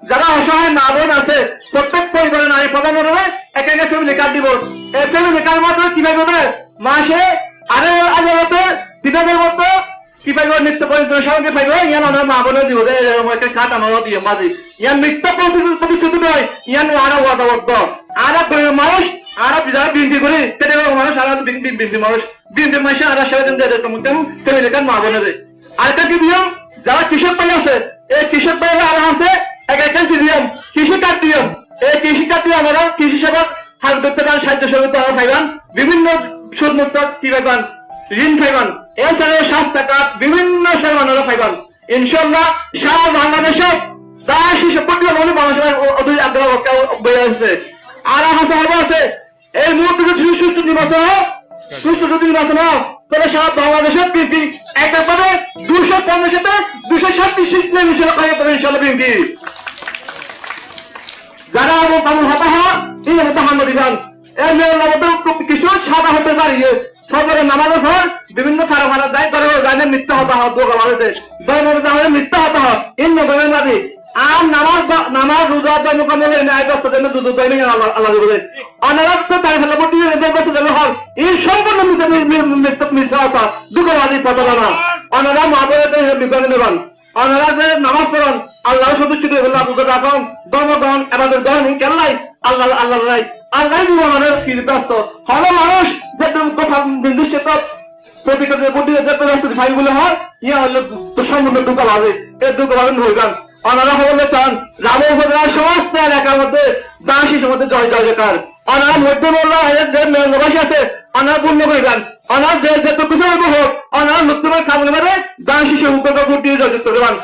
যারা অসহায় মা বোন আছে প্রত্যেক পরিবারে নারী প্রধান এক একটা ফ্যামিলি কার্ড দিব। এই ফ্যামিলি কার্ড মাধ্যমে কিভাবে হবে মাসে আরে আদালতে 3000 মতো কি পাইব নিত্য প্রয়োজনীয় সামগ্রী পাইব। ইয়ান আমার মা বোনের দিব একটা কার্ড আমারও দিয়ে মাঝে ইয়ান মিথ্যা প্রতিশ্রুতি নয়, ইয়ান আরো ওয়াদাবদ্ধ আর মানুষ আর যারা বিনতি করি সেটা মানুষ আর বিনতি মানুষ বিনতি মাসে আর সারাদিন দিয়ে ফ্যামিলি কার্ড মা বোনের। আরেকটা কি নিয়ম, যারা কৃষক ভাই আছে এই কৃষক ভাইরা আর আছে এগ্রিকালচার নিয়ম কৃষি কার্ড নিয়ম। এই কৃষি কার্ড দিয়ে আমরা কৃষি সেবা হাত ধরতে পারেন, সাহায্য সহযোগিতা পাইবেন, বিভিন্ন সুদ মুক্ত কি পাইবেন, ঋণ পাইবেন, এছাড়াও স্বাস্থ্য কার্ড বিভিন্ন সেবা আপনারা পাইবেন। ইনশাআল্লাহ সারা বাংলাদেশে যা শিশু প্রতি মানুষের অধিক আগ্রহ বয়ে আসছে। আর হাতে হবে আছে এই মুহূর্তে যদি সুষ্ঠু নির্বাচন হোক, সুষ্ঠু যদি নির্বাচন হোক তাহলে সারা বাংলাদেশের বিএনপি একেবারে 250-তে 236 সিট নিয়ে মিছিল করে তবে ইনশাআল্লাহ বিএনপি যারা তেমন হতাহা এই মতো হামলা দিবেন। এই মেয়ের মধ্যে কিছু সাদা হতে পারিয়ে সদরে নামাজের পর বিভিন্ন সারা ভাড়া যায় করে জানেন মিথ্যা হতাহ দোকান আমাদের মিথ্যা হতাহ ইন নবেন নাদি আর নামাজ রোজা ধর্ম কামলে ন্যায় ব্যস্ত জন্য দুধ দৈনিক আল্লাহ বলেন অনারাধ্য তাই ফেলে প্রতি ব্যস্ত হল এই সম্পূর্ণ মিথ্যা হতা দুঃখবাদী প্রতারণা। অনারা মা বোনের বিজ্ঞানী দেবেন, অনারা যে নামাজ পড়েন আল্লাহ সন্তুষ্টি হল আপনাকে রাখুন ধর্মগ্রহণ এবার ধর্ম কেন নাই আল্লাহ আল্লাহ নাই আল্লাহ জীবনের ব্যস্ত হল মানুষ যে কথা নির্দিষ্ট প্রতিক্রিয়া ব্যস্ত ফাইলগুলো হয় ইয়া হলো সম্পূর্ণ দুঃখবাদী এই দুঃখবাদী হইবেন। ওনারা বলতে চান রাম উপজেলার সমস্ত এলাকার মধ্যে দান শিশুর মধ্যে জয় জয় জয়কার। ওনারা মধ্যমূল্য যে মেয়রবাসী আছে ওনারা পূর্ণ করিবেন, ওনারা যে যত কিছু হোক ওনারা নতুন খাবার দান শিশু উপকার দিয়ে জয় করবেন।